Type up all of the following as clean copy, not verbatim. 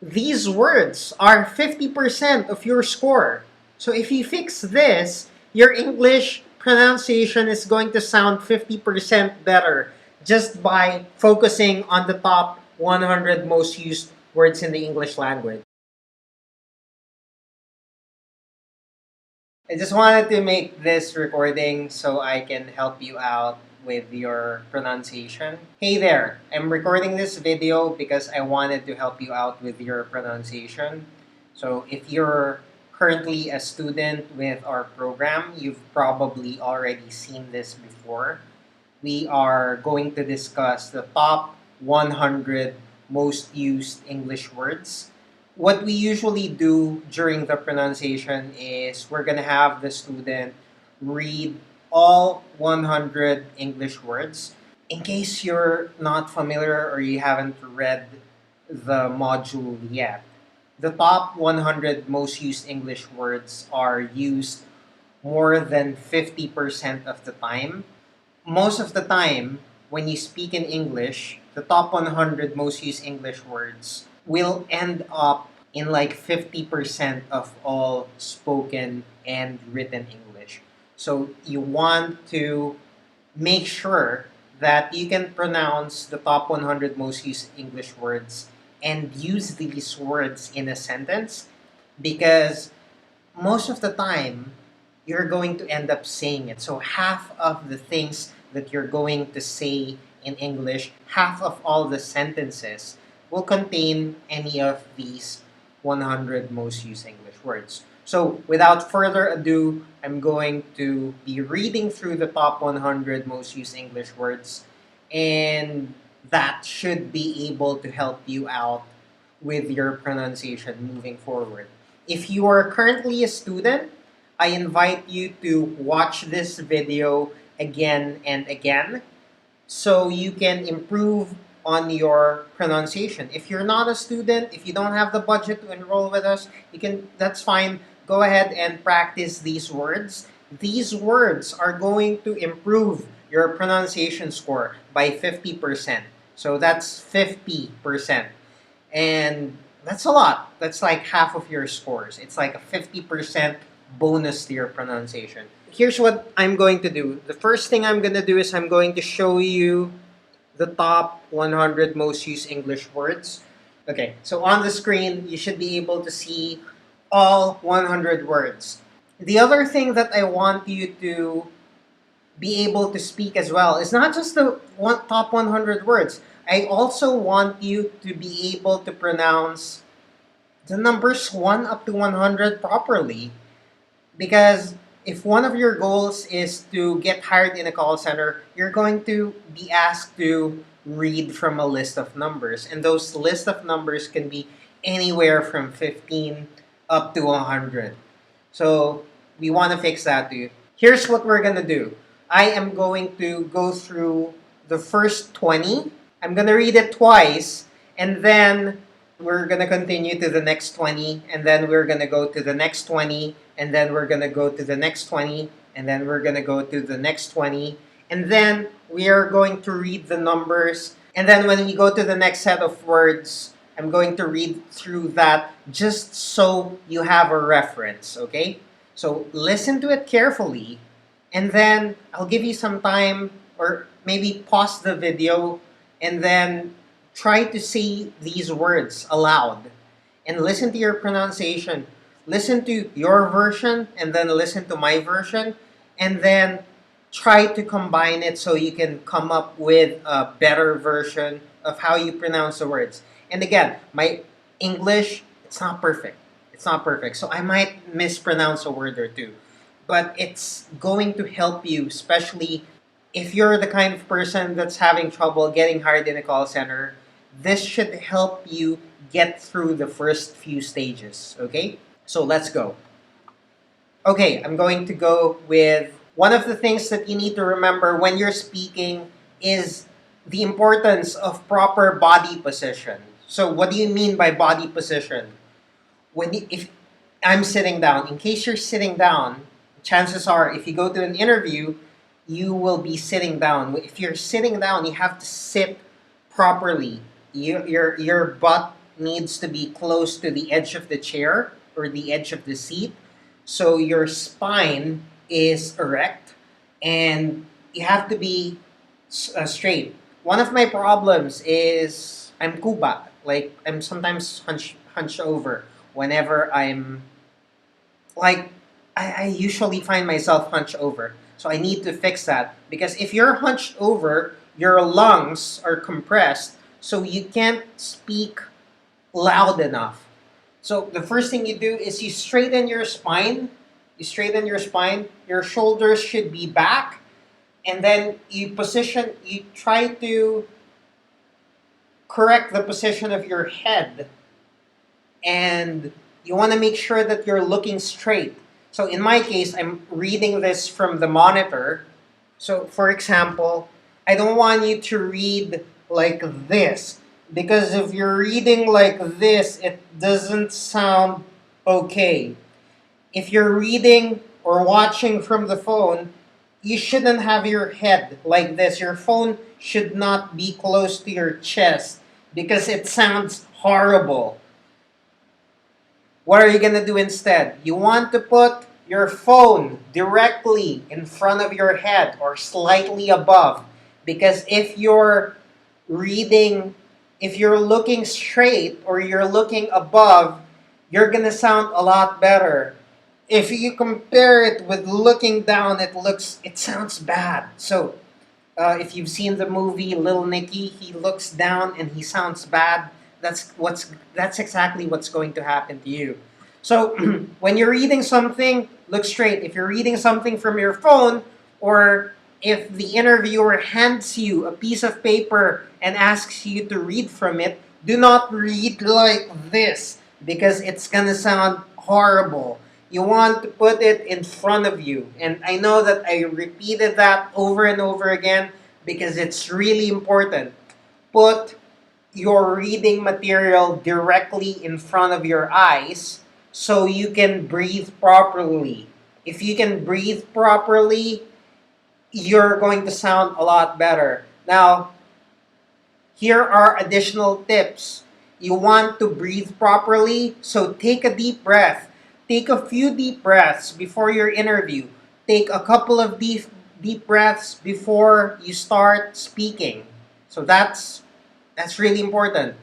these words are 50% of your score. So if you fix this, your English pronunciation is going to sound 50% better just by focusing on the top 100 most used words in the English language. I just wanted to make this recording so I can help you out with your pronunciation. Hey there, I'm recording this video because I wanted to help you out with your pronunciation. So if you're currently a student with our program, you've probably already seen this before. We are going to discuss the top 100 most used English words. What we usually do during the pronunciation is we're going to have the student read all 100 English words. In case you're not familiar or you haven't read the module yet, the top 100 most used English words are used more than 50% of the time. Most of the time, when you speak in English, the top 100 most used English words will end up in like 50% of all spoken and written English. So you want to make sure that you can pronounce the top 100 most used English words and use these words in a sentence, because most of the time you're going to end up saying it. So half of the things that you're going to say in English, half of all the sentences will contain any of these 100 most used English words. So without further ado, I'm going to be reading through the top 100 most used English words, and that should be able to help you out with your pronunciation moving forward. If you are currently a student, I invite you to watch this video again and again so you can improve on your pronunciation. If you're not a student, if you don't have the budget to enroll with us, that's fine. Go ahead and practice these words. These words are going to improve your pronunciation score by 50%. So that's 50%. And that's a lot. That's like half of your scores. It's like a 50% bonus to your pronunciation. Here's what I'm going to do. The first thing I'm going to do is I'm going to show you the top 100 most used English words. Okay, so on the screen, you should be able to see all 100 words. The other thing that I want you to be able to speak as well is not just the top 100 words. I also want you to be able to pronounce the numbers 1 up to 100 properly. Because if one of your goals is to get hired in a call center, you're going to be asked to read from a list of numbers. And those list of numbers can be anywhere from 15 up to 100. So we want to fix that too. Here's what we're going to do. I am going to go through the first 20. I'm going to read it twice, and then we're going to continue to the next 20, and then we're going to go to the next 20, and then we're going to go to the next 20, and then we're going to go to the next 20, and then we are going to read the numbers, and then when we go to the next set of words, I'm going to read through that just so you have a reference, okay? So listen to it carefully, and then I'll give you some time, or maybe pause the video, and then try to say these words aloud and listen to your pronunciation. Listen to your version and then listen to my version, and then try to combine it so you can come up with a better version of how you pronounce the words. And again, my English, it's not perfect. It's not perfect. So I might mispronounce a word or two. But it's going to help you, especially if you're the kind of person that's having trouble getting hired in a call center. This should help you get through the first few stages, okay? So let's go. Okay, I'm going to go with one of the things that you need to remember when you're speaking is the importance of proper body position. So what do you mean by body position? If I'm sitting down, in case you're sitting down, chances are if you go to an interview, you will be sitting down. If you're sitting down, you have to sit properly. Your butt needs to be close to the edge of the chair or the edge of the seat. So your spine is erect and you have to be straight. One of my problems is I'm kuba. Like I'm sometimes hunched over whenever I'm like I usually find myself hunched over. So I need to fix that because if you're hunched over, your lungs are compressed, so you can't speak loud enough. So the first thing you do is you straighten your spine. You straighten your spine. Your shoulders should be back, and then you try to correct the position of your head, and you want to make sure that you're looking straight. So in my case, I'm reading this from the monitor. So for example, I don't want you to read like this because if you're reading like this, it doesn't sound okay. If you're reading or watching from the phone, you shouldn't have your head like this. Your phone should not be close to your chest because it sounds horrible. What are you going to do instead? You want to put your phone directly in front of your head or slightly above. Because if you're reading, if you're looking straight or you're looking above, you're going to sound a lot better. If you compare it with looking down, it sounds bad. So, if you've seen the movie Little Nicky, he looks down and he sounds bad. That's exactly what's going to happen to you. So when you're reading something, look straight. If you're reading something from your phone, or if the interviewer hands you a piece of paper and asks you to read from it, do not read like this because it's gonna sound horrible. You want to put it in front of you. And I know that I repeated that over and over again because it's really important. Put your reading material directly in front of your eyes so you can breathe properly. If you can breathe properly, you're going to sound a lot better. Now, here are additional tips. You want to breathe properly, so take a deep breath. Take a few deep breaths before your interview. Take a couple of deep breaths before you start speaking. So that's really important.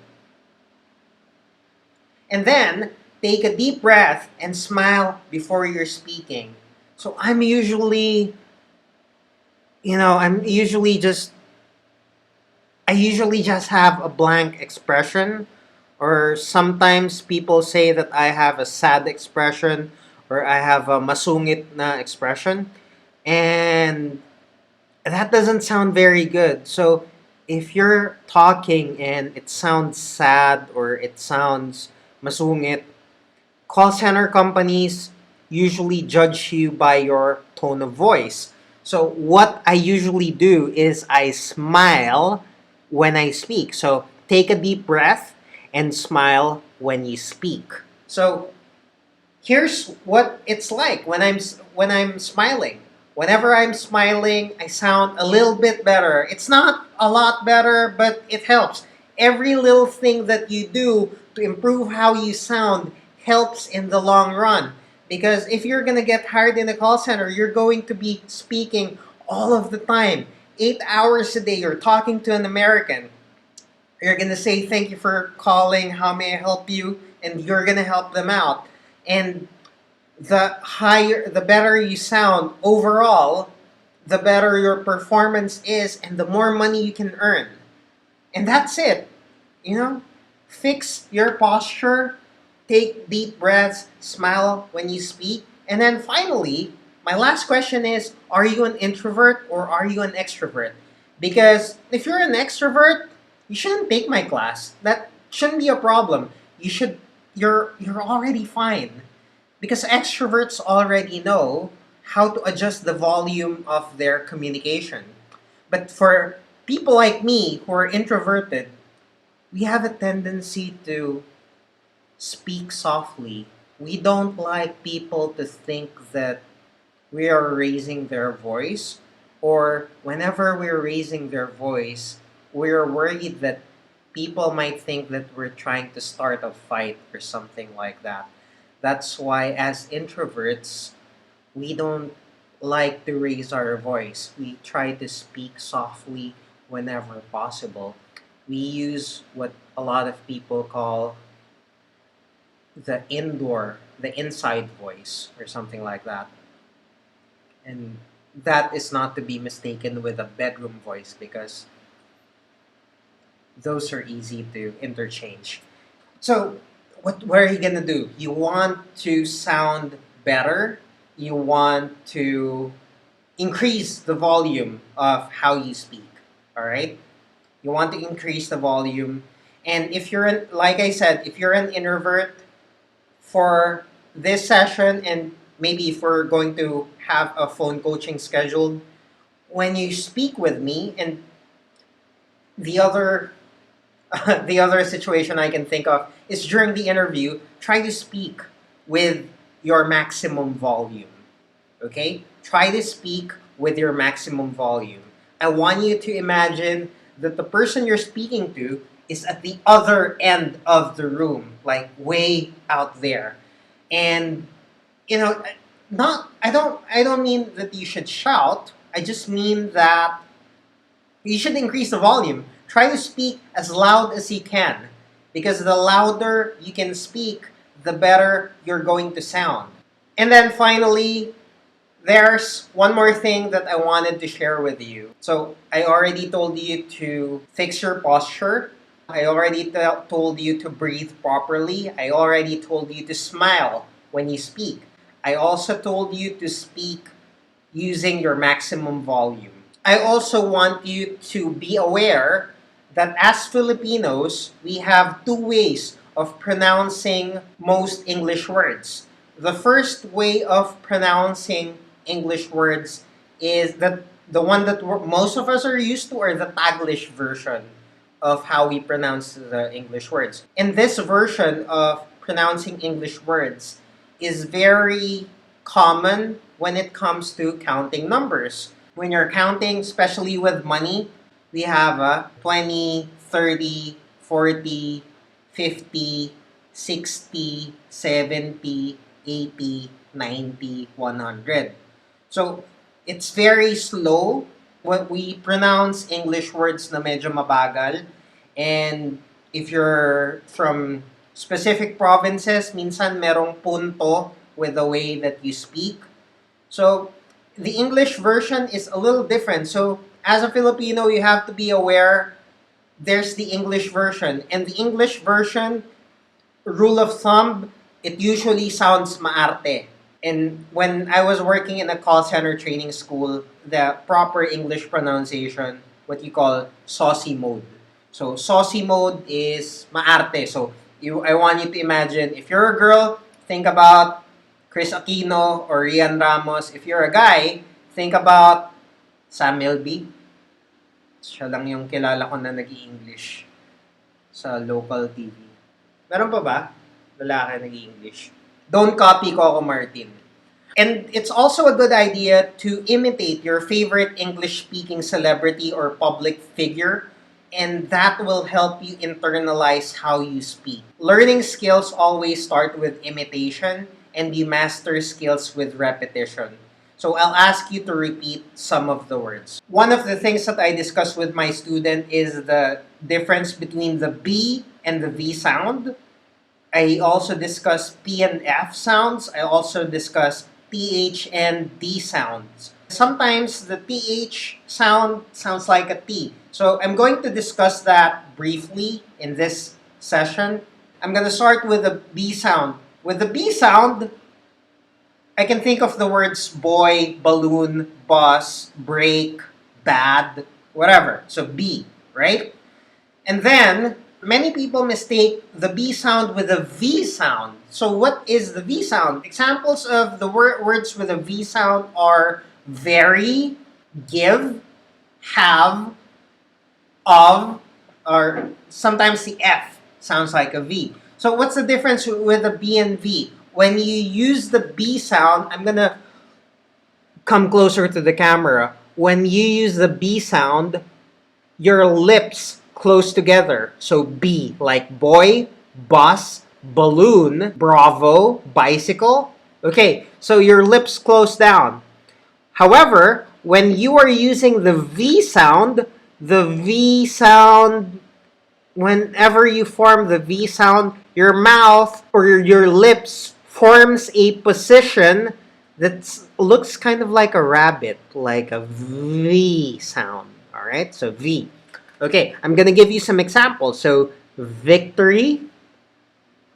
And then take a deep breath and smile before you're speaking. So I usually just have a blank expression, or sometimes people say that I have a sad expression or I have a masungit na expression. And that doesn't sound very good. So if you're talking and it sounds sad or it sounds masungit, call center companies usually judge you by your tone of voice. So what I usually do is I smile when I speak. So take a deep breath and smile when you speak. So here's what it's like when I'm smiling. Whenever I'm smiling, I sound a little bit better. It's not a lot better, but it helps. Every little thing that you do to improve how you sound helps in the long run. Because if you're going to get hired in a call center, you're going to be speaking all of the time. 8 hours a day, you're talking to an American. You're going to say, "Thank you for calling. How may I help you?" And you're going to help them out. And the better you sound overall, the better your performance is, and the more money you can earn. And that's it. You know, fix your posture, take deep breaths, smile when you speak. And then finally, my last question is, are you an introvert or are you an extrovert? Because if you're an extrovert, you shouldn't take my class. That shouldn't be a problem. You're already fine. Because extroverts already know how to adjust the volume of their communication. But for people like me who are introverted, we have a tendency to speak softly. We don't like people to think that we are raising their voice, or whenever we're raising their voice, we're worried that people might think that we're trying to start a fight or something like that. That's why, as introverts, we don't like to raise our voice. We try to speak softly whenever possible. We use what a lot of people call the inside voice or something like that. And that is not to be mistaken with a bedroom voice because those are easy to interchange. So, what are you gonna do? You want to sound better. You want to increase the volume of how you speak. All right. You want to increase the volume, and if you're like I said, if you're an introvert, for this session, and maybe if we're going to have a phone coaching scheduled, when you speak with me, and the other the other situation I can think of is during the interview, try to speak with your maximum volume. Okay? Try to speak with your maximum volume. I want you to imagine that the person you're speaking to is at the other end of the room, like way out there. And you know, not I don't mean that you should shout. I just mean that you should increase the volume. Try to speak as loud as you can, because the louder you can speak, the better you're going to sound. And then finally, there's one more thing that I wanted to share with you. So I already told you to fix your posture. I already told you to breathe properly. I already told you to smile when you speak. I also told you to speak using your maximum volume. I also want you to be aware that as Filipinos, we have two ways of pronouncing most English words. The first way of pronouncing English words is that the one that most of us are used to, are the Taglish version of how we pronounce the English words. And this version of pronouncing English words is very common when it comes to counting numbers. When you're counting, especially with money, we have 20, 30, 40, 50, 60, 70, 80, 90, 100. So, it's very slow when we pronounce English words na medyo mabagal. And if you're from specific provinces, minsan merong punto with the way that you speak. So, the English version is a little different. So, as a Filipino, you have to be aware there's the English version. And the English version, rule of thumb, it usually sounds maarte. And when I was working in a call center training school, the proper English pronunciation, what you call saucy mode. So, saucy mode is maarte. So, I want you to imagine, if you're a girl, think about Chris Aquino or Rian Ramos. If you're a guy, think about Samuel B. Siya lang yung kilala ko na nag-i-English sa local TV. Meron pa ba? Lalaki nag-i-English. Don't copy Coco Martin. And it's also a good idea to imitate your favorite English-speaking celebrity or public figure, and that will help you internalize how you speak. Learning skills always start with imitation, and you master skills with repetition. So I'll ask you to repeat some of the words. One of the things that I discuss with my student is the difference between the B and the V sound. I also discuss P and F sounds. I also discuss TH and D sounds. Sometimes the TH sound sounds like a T. So I'm going to discuss that briefly in this session. I'm going to start with the B sound. With the B sound, I can think of the words boy, balloon, bus, break, bad, whatever. So B, right? And then, many people mistake the B sound with a V sound. So what is the V sound? Examples of the words with a V sound are very, give, have, of, or sometimes the F sounds like a V. So what's the difference with a B and V? When you use the B sound, I'm going to come closer to the camera. When you use the B sound, your lips close together. So B, like boy, bus, balloon, bravo, bicycle. Okay, so your lips close down. However, when you are using the V sound, whenever you form the V sound, your mouth or your lips forms a position that looks kind of like a rabbit, like a V sound. All right, so V. Okay, I'm gonna give you some examples. So victory,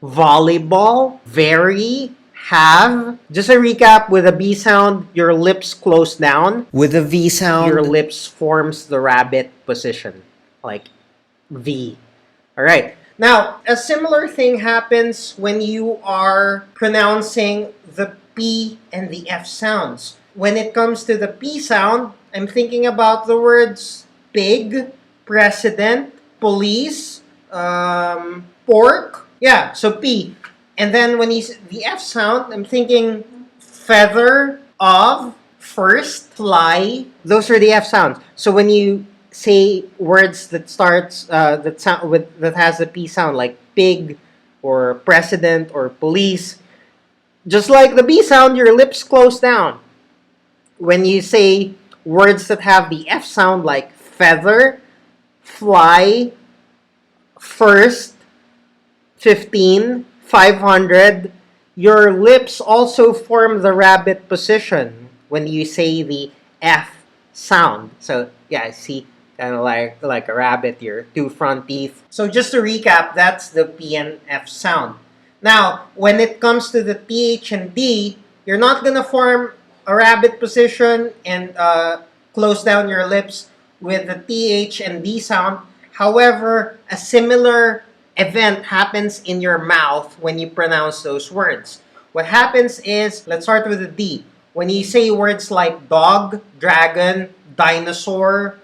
volleyball, very, have. Just a recap, with a B sound, your lips close down. With a V sound, your lips forms the rabbit position, like V. All right. Now, a similar thing happens when you are pronouncing the P and the F sounds. When it comes to the P sound, I'm thinking about the words pig, president, police, pork. Yeah, so P. And then when he's the F sound, I'm thinking feather, of, first, fly. Those are the F sounds. So when you say words that starts that has a P sound, like pig or president or police, just like the B sound, your lips close down. When you say words that have the F sound, like feather, fly, first, 15, 500, your lips also form the rabbit position when you say the F sound. So yeah, see, kind of like a rabbit, your two front teeth. So just to recap, that's the P and F sound. Now, when it comes to the TH and D, you're not gonna form a rabbit position and close down your lips with the TH and D sound. However, a similar event happens in your mouth when you pronounce those words. What happens is, let's start with the D. When you say words like dog, dragon, dinosaur,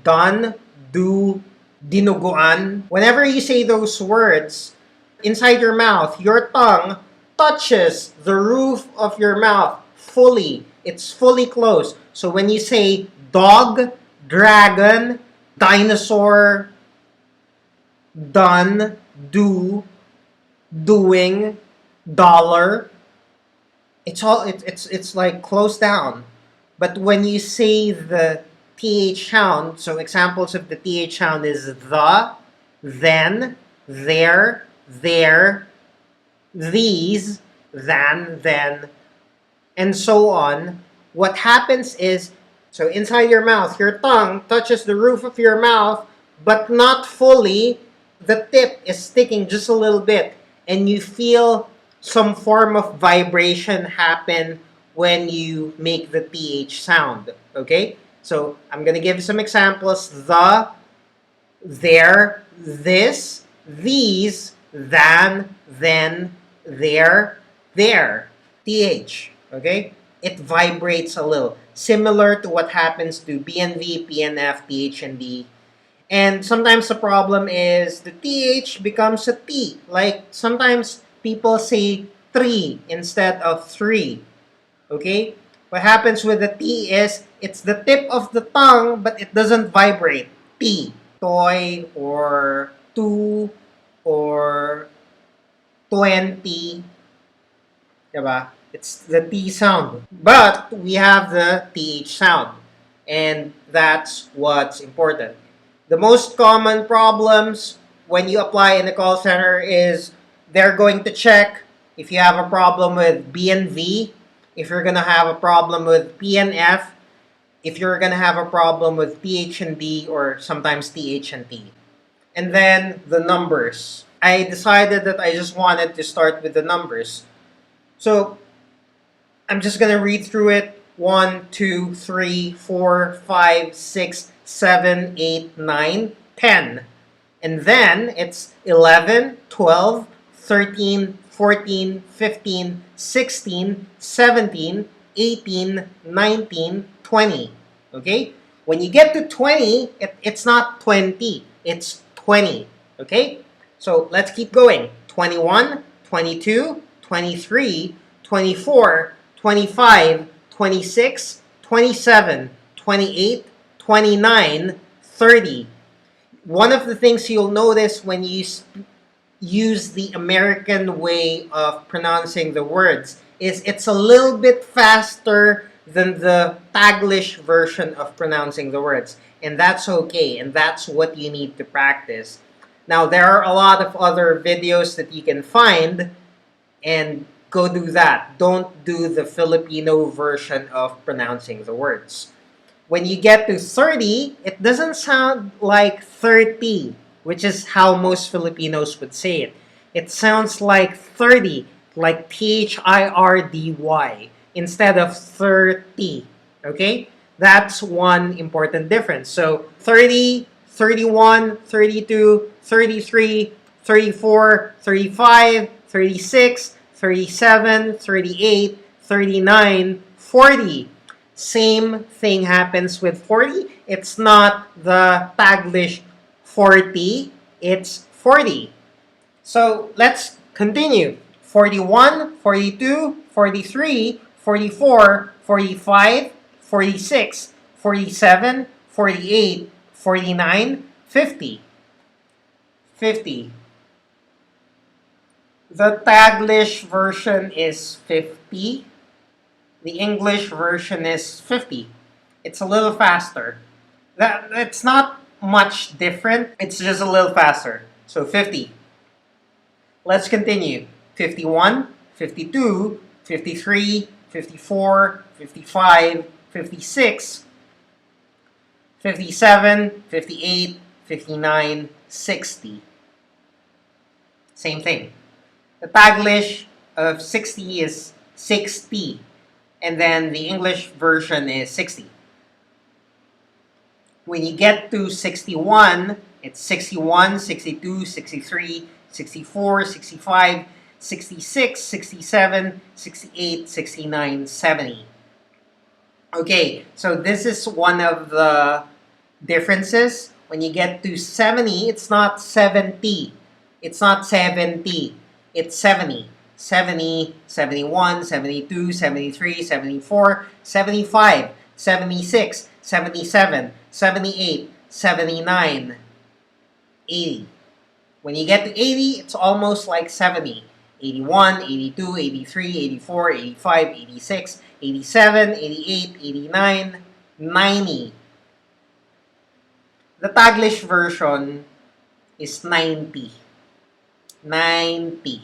done, do, dinuguan, whenever you say those words, inside your mouth, your tongue touches the roof of your mouth fully. It's fully closed. So when you say dog, dragon, dinosaur, done, do, doing, dollar, it's like closed down. But when you say the TH sound, so examples of the TH sound is the, then, there, these, than, then, and so on. What happens is, so inside your mouth, your tongue touches the roof of your mouth, but not fully. The tip is sticking just a little bit, and you feel some form of vibration happen when you make the TH sound. Okay? So I'm going to give some examples. The, there, this, these, than, then, there, TH. Okay? It vibrates a little. Similar to what happens to B and V, P and F, TH and D. And sometimes the problem is the TH becomes a T. Like sometimes people say three instead of three. Okay? What happens with the T is it's the tip of the tongue, but it doesn't vibrate. T. Toy or two or 20. Diba? It's the T sound. But we have the TH sound. And that's what's important. The most common problems when you apply in the call center is they're going to check if you have a problem with B and V, if you're going to have a problem with P and F, if you're going to have a problem with TH and D, or sometimes TH and T. And then the numbers. I decided that I just wanted to start with the numbers. So I'm just going to read through it. 1, 2, 3, 4, 5, 6, 7, 8, 9, 10. And then it's 11, 12, 13, 14, 15, 16, 17, 18, 19, 20. Okay? When you get to 20, it's not 20. It's 20. Okay? So let's keep going. 21, 22, 23, 24, 25, 26, 27, 28, 29, 30. One of the things you'll notice when you use the American way of pronouncing the words is it's a little bit faster than the Taglish version of pronouncing the words. And that's okay, and that's what you need to practice. Now, there are a lot of other videos that you can find, and go do that. Don't do the Filipino version of pronouncing the words. When you get to 30, it doesn't sound like 30, which is how most Filipinos would say it. It sounds like 30, like THIRDY, instead of 30. Okay? That's one important difference. So 30, 31, 32, 33, 34, 35, 36, 37, 38, 39, 40. Same thing happens with 40. It's not the Taglish 40, it's 40. So let's continue. 41, 42, 43, 44, 45, 46, 47, 48, 49, 50. 50. The Taglish version is 50. The English version is 50. It's a little faster. It's not much different. It's just a little faster. So 50. Let's continue. 51, 52, 53, 54, 55, 56, 57, 58, 59, 60. Same thing. The Taglish of 60 is 60. And then the English version is 60. When you get to 61, it's 61, 62, 63, 64, 65, 66, 67, 68, 69, 70. Okay, so this is one of the differences. When you get to 70, it's not 70. It's not 70. It's 70. 70, 71, 72, 73, 74, 75, 76, 77, 78, 79, 80. When you get to 80, it's almost like 70. 81, 82, 83, 84, 85, 86, 87, 88, 89, 90. The Taglish version is 90. 90.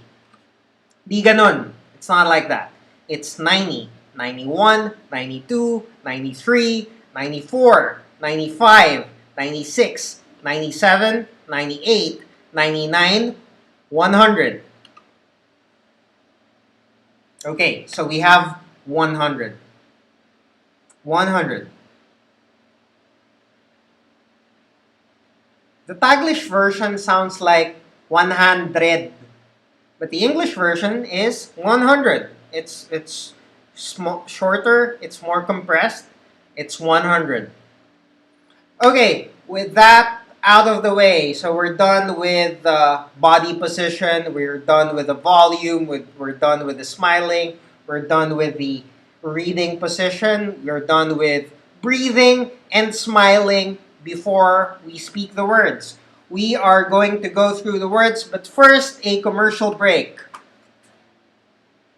Di ganon. It's not like that. It's 90, 91, 92, 93, 94, 95, 96, 97, 98, 99, 100. Okay, so we have 100. 100. The Taglish version sounds like 100. But the English version is 100. It's shorter, it's more compressed. It's 100. Okay, with that out of the way, so we're done with the body position, we're done with the volume, we're done with the smiling, we're done with the reading position, we're done with breathing and smiling before we speak the words. We are going to go through the words, but first, a commercial break.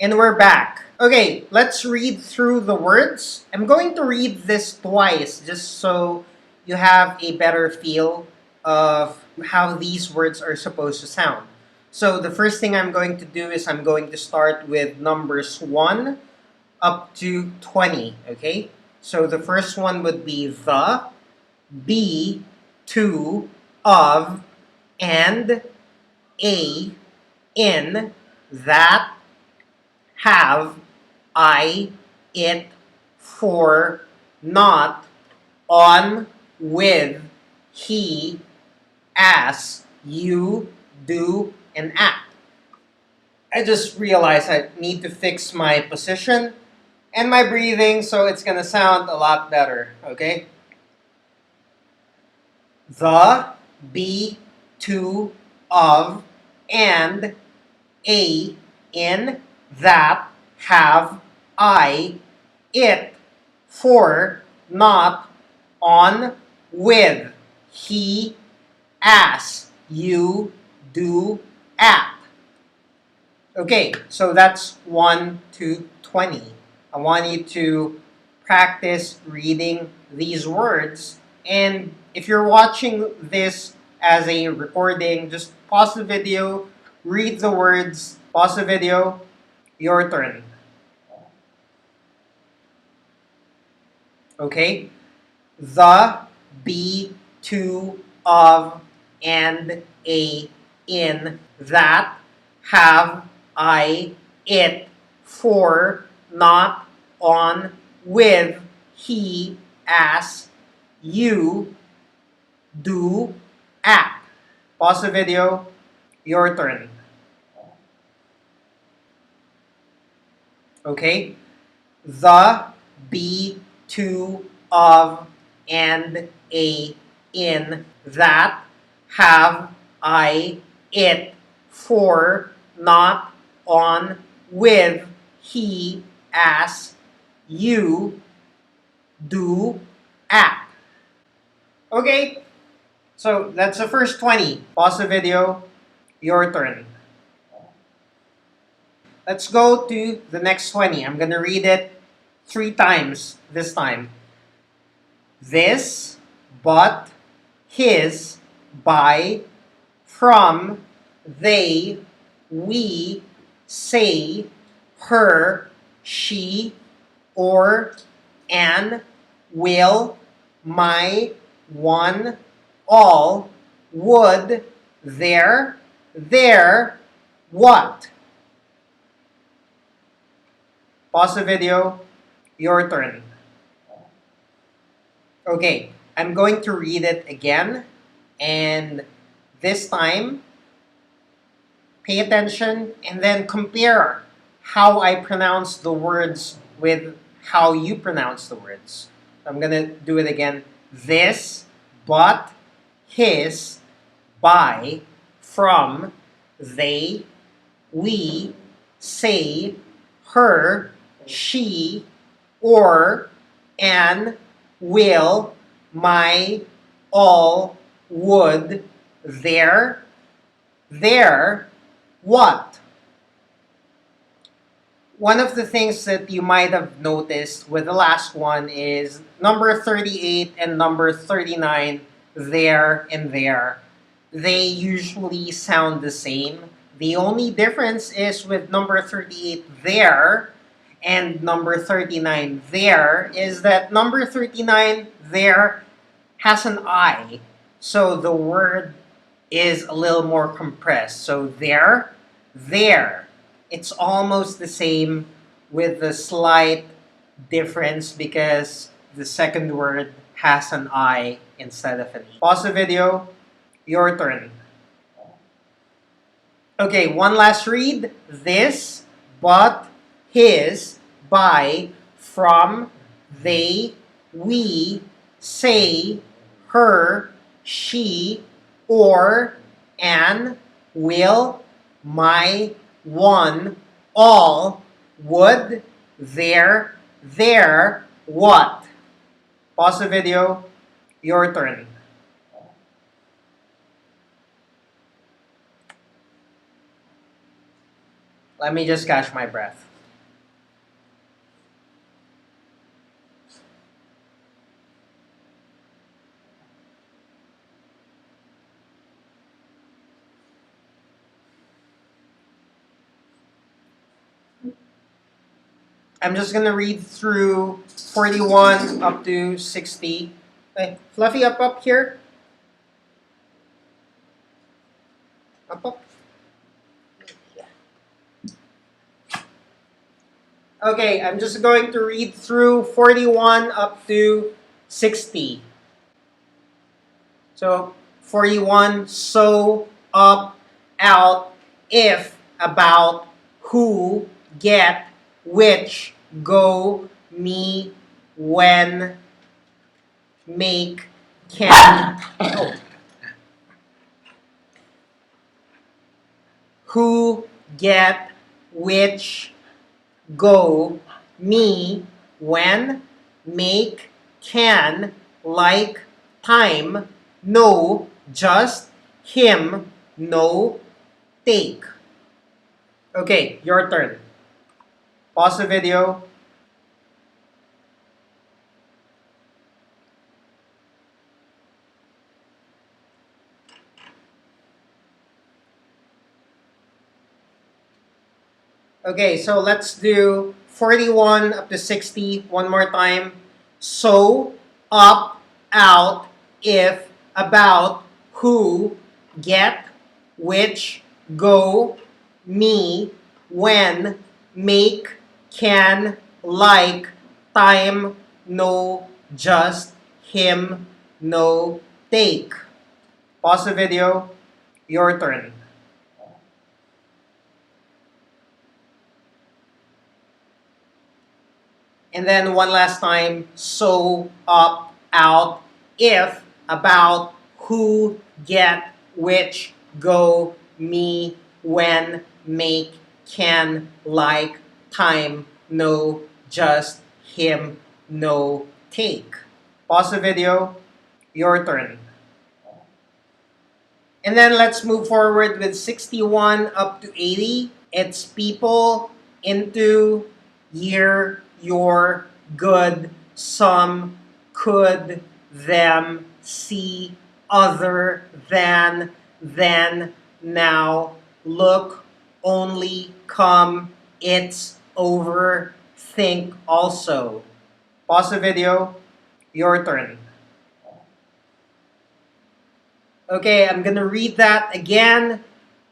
And we're back. Okay, let's read through the words. I'm going to read this twice just so you have a better feel of how these words are supposed to sound. So the first thing I'm going to do is I'm going to start with numbers 1 up to 20, okay? So the first one would be the, be, to, of, and, a, in, that, have, I, it, for, not, on, with, he, as, you, do, and at. I just realized I need to fix my position and my breathing so it's gonna sound a lot better, okay? The, be, to, of, and, a, in, that, have, I, it, for, not, on, with, he, as, you, do, at. Okay, so that's 1 to 20. I want you to practice reading these words. And if you're watching this as a recording, just pause the video, read the words, pause the video, your turn. Okay? The, be, to, of, and, a, in, that, have, I, it, for, not, on, with, he, as, you, do, at. Pause the video, your turn. Okay? The, be, to, of, and, a, in, that, have, I, it, for, not, on, with, he, as, you, do, at. Okay, so that's the first 20. Pause the video, your turn. Let's go to the next 20. I'm gonna read it 3 times this time. This, but, his, by, from, they, we, say, her, she, or, an, will, my, one, all, would, their, what. Pause the video, your turn. Okay, I'm going to read it again, and this time, pay attention and then compare how I pronounce the words with how you pronounce the words. I'm gonna do it again. This, but, his, by, from, they, we, say, her, she, or, an, will, my, all, would, their, what. One of the things that you might have noticed with the last one is number 38 and number 39, there and there. They usually sound the same. The only difference is with number 38, there, and number 39, there, is that number 39, there, has an I. So the word is a little more compressed. So there. It's almost the same with a slight difference because the second word has an I instead of an E. Pause the video, your turn. Okay, one last read. This, but, his, by, from, they, we, say, her, she, or, an, will, my, one, all, would, their, what. Pause the video, your turn. Let me just catch my breath. I'm just gonna read through 41 up to 60. Hey, Fluffy, up here. Up. Okay, I'm just going to read through 41 up to 60. So 41, so, up, out, if, about, who, get, which, go, me, when, make, can, who, get, which, go, me, when, make, can, like, time, no, just, him, no, take. Okay, your turn. Pause the video. Okay, so let's do 41 up to 60 one more time. So, up, out, if, about, who, get, which, go, me, when, make, can, like, time, no, just, him, no, take. Pause the video. Your turn. And then one last time, so, up, out, if, about, who, get, which, go, me, when, make, can, like, time, no, just, him, no, take. Pause the video. Your turn. And then let's move forward with 61 up to 80. It's people, into, year, your, good, some, could, them, see, other, than, then, now, look, only, come, it's, over, think, also. Pause the video. Your turn. Okay, I'm gonna read that again.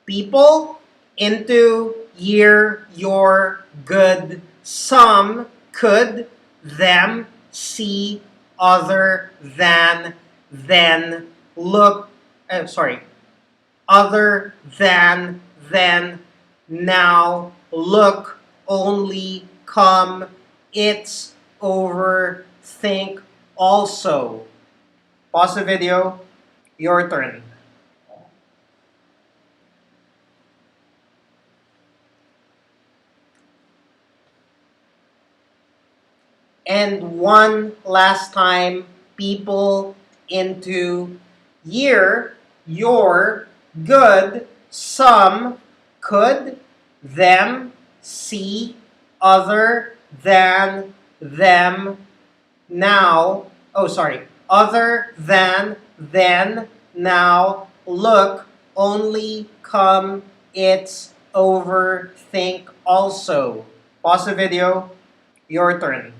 People, into, year, your, good, some, could, them, see, other, than, then, look, other, than, then, now, look, only, come, it's, over, think, also. Pause the video. Your turn. And one last time, people, into, year, your, good, some, could, them, see, other, than, them, now, other, than, then, now, look, only, come, it's, over, think, also. Pause the video. Your turn.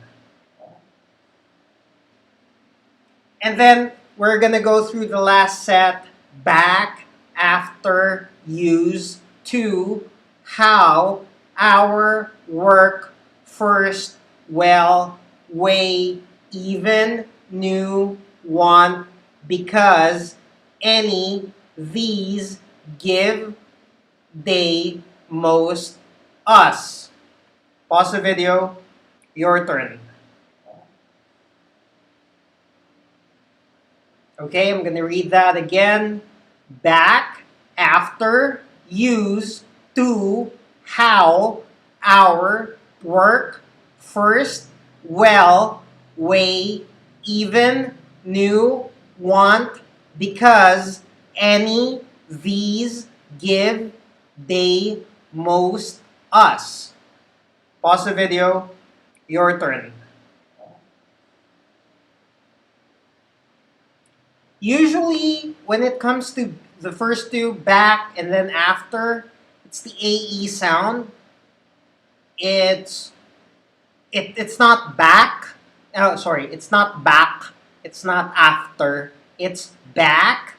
And then we're going to go through the last set. Back, after, use, to, how, our, work, first, well, way, even, new, want, because, any, these, give, they, most, us. Pause the video. Your turn. Okay, I'm going to read that again. Back, after, use, to, how, our, work, first, well, way, even, new, want, because, any, these, give, they, most, us. Pause the video. Your turn. Usually, when it comes to the first two, back and then after, it's the AE sound. It's not back. Oh, sorry, it's not back. It's not after. It's back,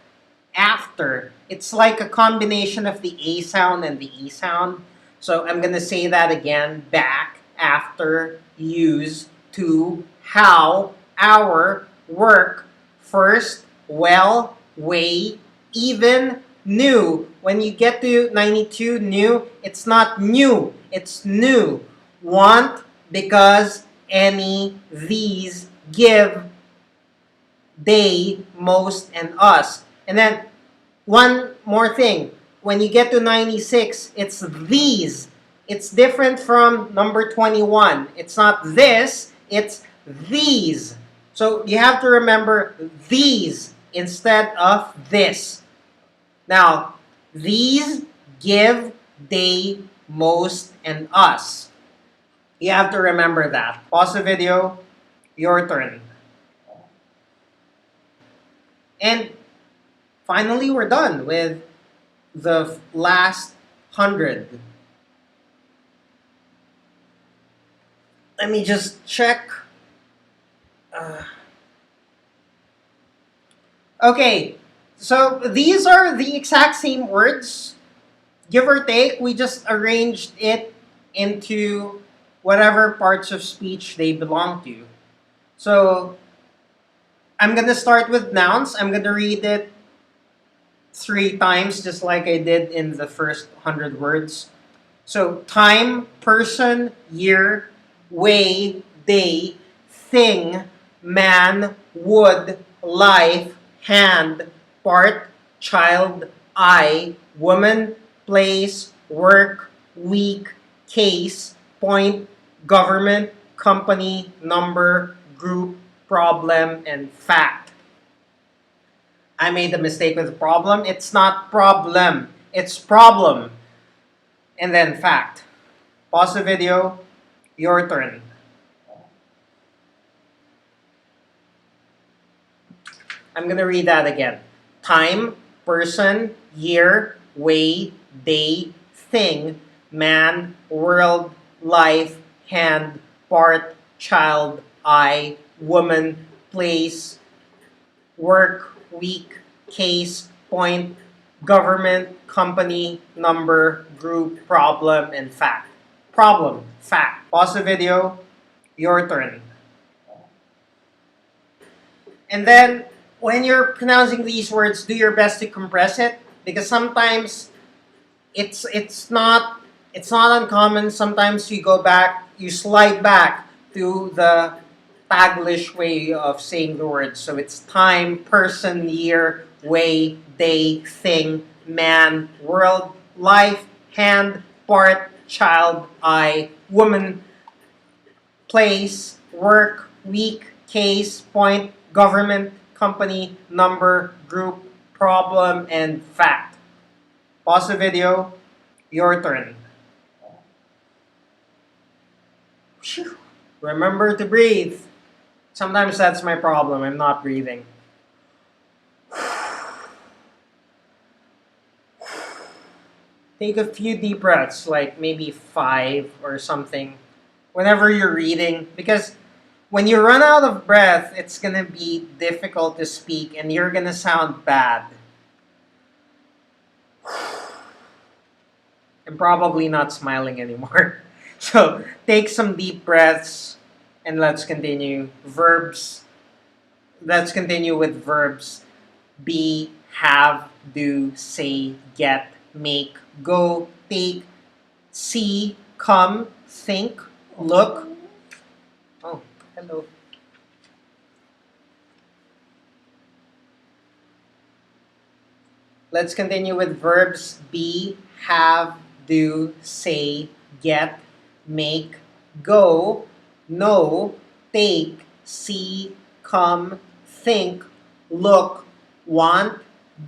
after. It's like a combination of the A sound and the E sound. So I'm going to say that again. Back, after, use, to, how, our, work, first, well, way, even, new. When you get to 92, new, it's not new, it's new. Want, because, any, these, give, they, most, and us. And then, one more thing. When you get to 96, it's these. It's different from number 21. It's not this, it's these. So you have to remember these instead of this. Now, these, give, they, most, and us. You have to remember that. Pause the video. Your turn. And finally, we're done with the last 100. Let me just check. Okay, so these are the exact same words. Give or take, we just arranged it into whatever parts of speech they belong to. So I'm gonna start with nouns. I'm gonna read it 3 times, just like I did in the first 100 words. So time, person, year, way, day, thing, man, wood, life, hand, part, child, I, woman, place, work, week, case, point, government, company, number, group, problem, and fact. I made a mistake with problem. It's not problem. It's problem. And then fact. Pause the video. Your turn. I'm going to read that again. Time, person, year, way, day, thing, man, world, life, hand, part, child, I, woman, place, work, week, case, point, government, company, number, group, problem, and fact. Problem, fact. Pause the video. Your turn. And then, when you're pronouncing these words, do your best to compress it, because sometimes it's not uncommon. Sometimes you slide back to the Taglish way of saying the words. So it's time, person, year, way, day, thing, man, world, life, hand, part, child, I, woman, place, work, week, case, point, government, company, number, group, problem, and fact. Pause the video. Your turn. Phew. Remember to breathe. Sometimes that's my problem. I'm not breathing. Take a few deep breaths, like maybe 5 or something, whenever you're reading. Because when you run out of breath, it's going to be difficult to speak and you're going to sound bad. I'm probably not smiling anymore. So take some deep breaths and let's continue. Verbs. Let's continue with verbs. Be, have, do, say, get, make, go, take, see, come, think, look. Oh, hello. Let's continue with verbs. Be, have, do, say, get, make, go, know, take, see, come, think, look, want,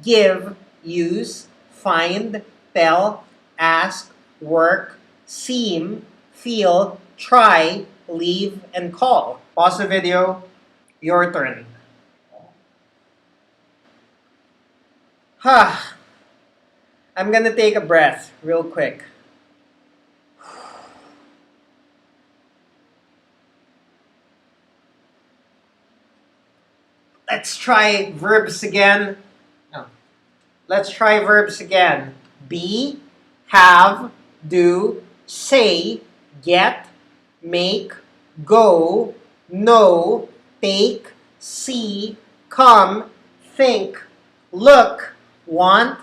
give, use, find, tell, ask, work, seem, feel, try, leave, and call. Pause the video. Your turn. I'm gonna take a breath real quick. Let's try verbs again. No. Let's try verbs again. Be, have, do, say, get, make, go, know, take, see, come, think, look, want,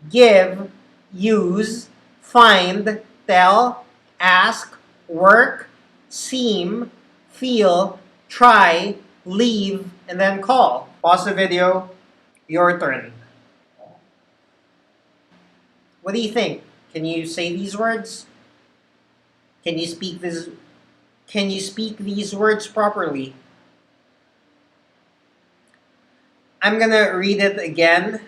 give, use, find, tell, ask, work, seem, feel, try, leave, and then call. Pause the video. Your turn. What do you think? Can you say these words? Can you speak this? Can you speak these words properly? I'm gonna read it again.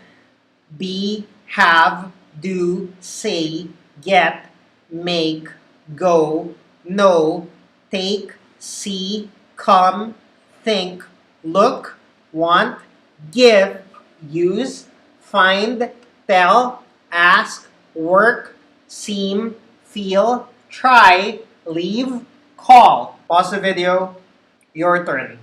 Be, have, do, say, get, make, go, know, take, see, come, think, look, want, give, use, find, tell, ask, work, seem, feel, try, leave, call. Pause the video. Your turn.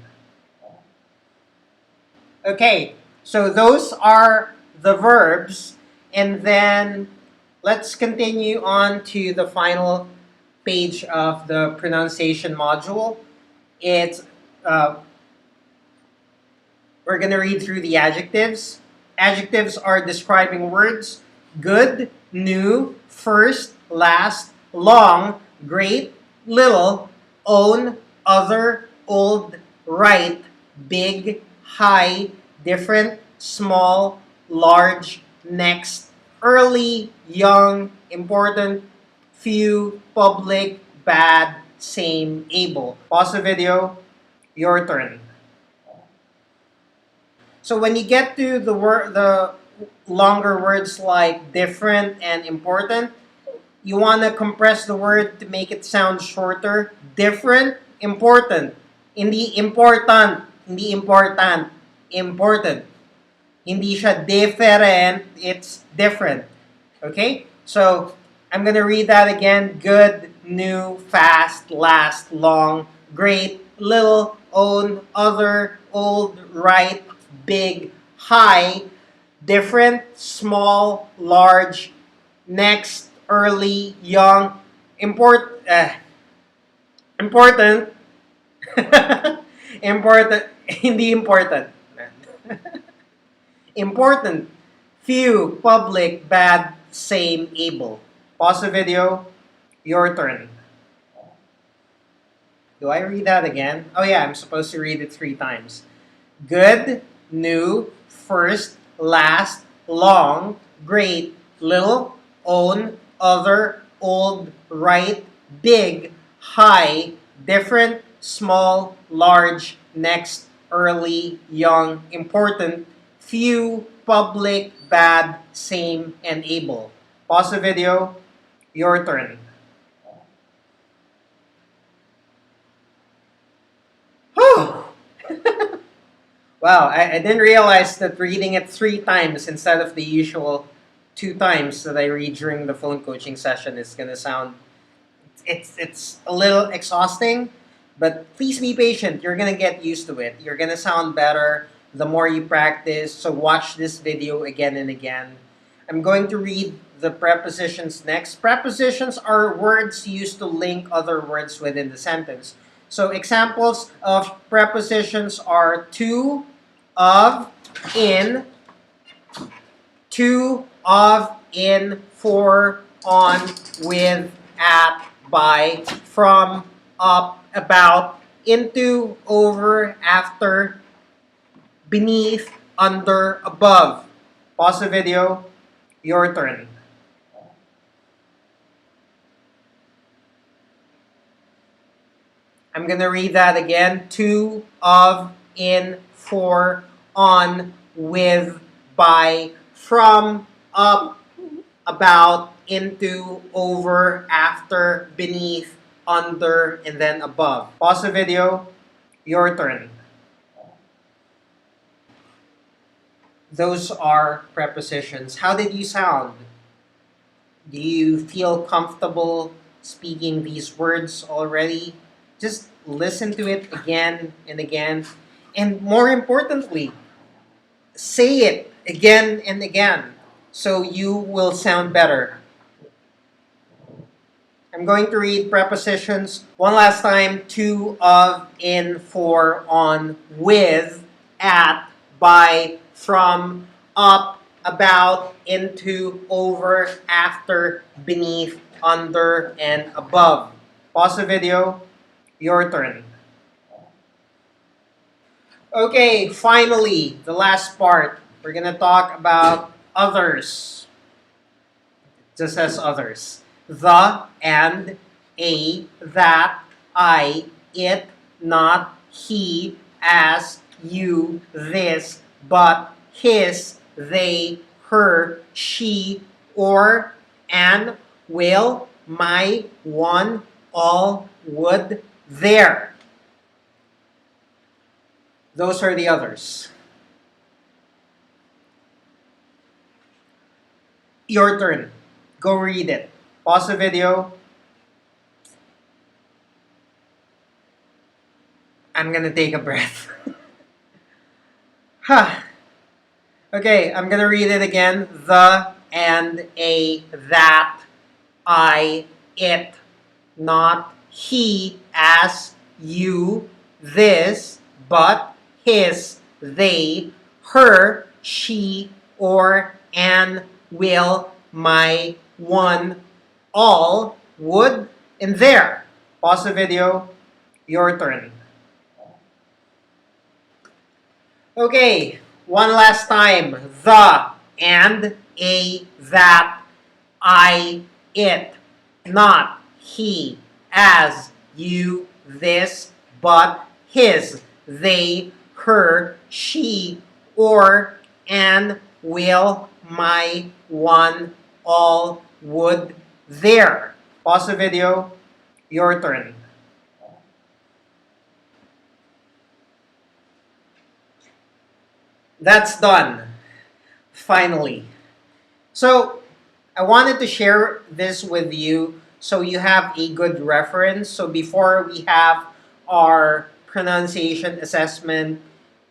Okay, so those are the verbs, and then let's continue on to the final page of the pronunciation module. It's we're gonna read through the adjectives. Adjectives are describing words: good, new, first, last, long, great, little, own, other, old, right, big, high, different, small, large, next, early, young, important, few, public, bad, same, able. Pause the video. Your turn. So when you get to the longer words like different and important, you want to compress the word to make it sound shorter. Different, important. Hindi important, hindi important, important. Hindi siya different, it's different. Okay? So, I'm going to read that again. Good, new, fast, last, long, great, little, own, other, old, right, big, high, different, small, large, next, early, young, important, important, hindi important. Important, few, public, bad, same, able. Pause the video. Your turn. Do I read that again? Oh yeah, I'm supposed to read it 3 times. Good, new, first, last, long, great, little, own, other, old, right, big, high, different, small, large, next, early, young, important, few, public, bad, same, and able. Pause the video. Your turn. Whew! Wow, I didn't realize that reading it 3 times instead of the usual 2 times that I read during the phone coaching session is gonna sound it's a little exhausting, but please be patient. You're gonna get used to it. You're gonna sound better the more you practice. So watch this video again and again. I'm going to read the prepositions next. Prepositions are words used to link other words within the sentence. So examples of prepositions are to, of, in, to, of, in, for, on, with, at, by, from, up, about, into, over, after, beneath, under, above. Pause the video. Your turn. I'm going to read that again. To, of, in, for, on, with, by, from, up, about, into, over, after, beneath, under, and then above. Pause the video. Your turn. Those are prepositions. How did you sound? Do you feel comfortable speaking these words already? Just listen to it again and again. And more importantly, say it again and again so you will sound better. I'm going to read prepositions one last time. To, of, in, for, on, with, at, by, from, up, about, into, over, after, beneath, under, and above. Pause the video. Your turn. Okay, finally, the last part. We're going to talk about others. Just as others. The, and, a, that, I, it, not, he, as, you, this, but, his, they, her, she, or an, will, my, one, all, would, their. Those are the others. Your turn. Go read it. Pause the video. I'm gonna take a breath. Huh. Okay, I'm gonna read it again. The, and, a, that, I, it, not, he, as, you, this, but, his, they, her, she, or, an, will, my, one, all, would, and their. Pause the video. Your turn. Okay, one last time. The, and, a, that, I, it, not, he, as, you, this, but, his, they, her, she, or, an, will, my, one, all, would, their. Pause the video. Your turn. That's done. Finally. So, I wanted to share this with you so you have a good reference. So before we have our pronunciation assessment,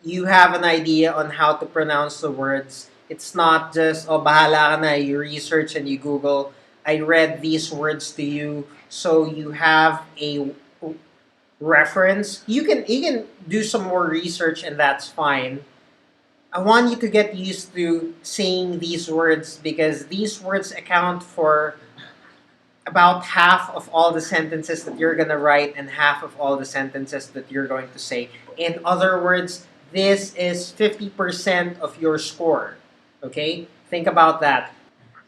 you have an idea on how to pronounce the words. It's not just, oh, bahala ka na, you research and you Google. I read these words to you so you have a reference. You can do some more research and that's fine. I want you to get used to saying these words because these words account for about half of all the sentences that you're going to write and half of all the sentences that you're going to say. In other words, this is 50% of your score. Okay? Think about that.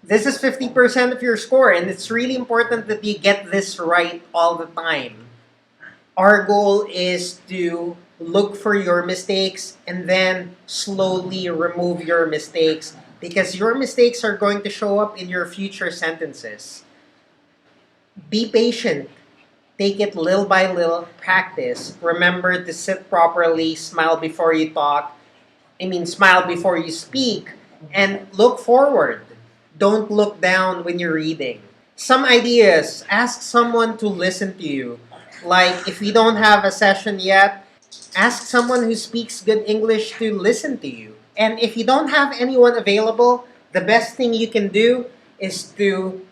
This is 50% of your score, and it's really important that you get this right all the time. Our goal is to look for your mistakes and then slowly remove your mistakes because your mistakes are going to show up in your future sentences. Be patient. Take it little by little. Practice. Remember to sit properly, smile before you talk. Smile before you speak. And look forward. Don't look down when you're reading. Some ideas. Ask someone to listen to you. Like, if you don't have a session yet, ask someone who speaks good English to listen to you. And if you don't have anyone available, the best thing you can do is to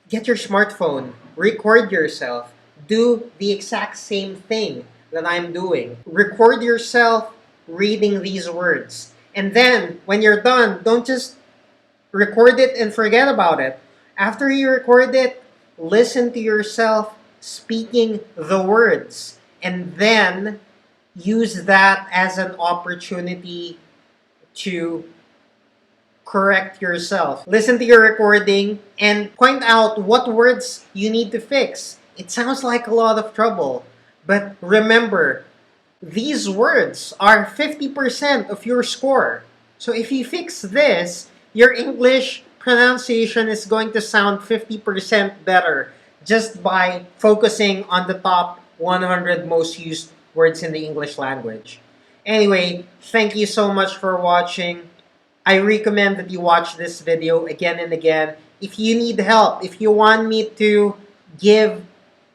get your smartphone, record yourself, do the exact same thing that I'm doing. Record yourself reading these words. And then, when you're done, don't just record it and forget about it. After you record it, listen to yourself speaking the words. And then, use that as an opportunity to correct yourself. Listen to your recording and point out what words you need to fix. It sounds like a lot of trouble, but remember, these words are 50% of your score. So if you fix this, your English pronunciation is going to sound 50% better just by focusing on the top 100 most used words in the English language. Anyway, thank you so much for watching. I recommend that you watch this video again and again. If you need help, if you want me to give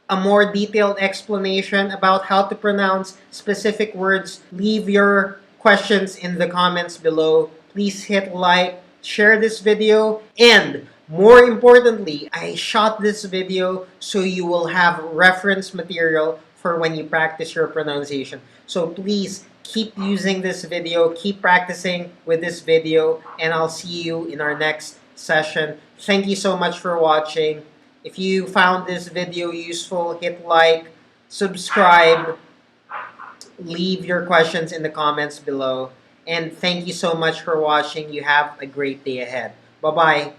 a more detailed explanation about how to pronounce specific words, leave your questions in the comments below. Please hit like, share this video, and more importantly, I shot this video so you will have reference material for when you practice your pronunciation. So please keep using this video, keep practicing with this video, and I'll see you in our next session. Thank you so much for watching. If you found this video useful, hit like, subscribe, leave your questions in the comments below. And thank you so much for watching. You have a great day ahead. Bye-bye.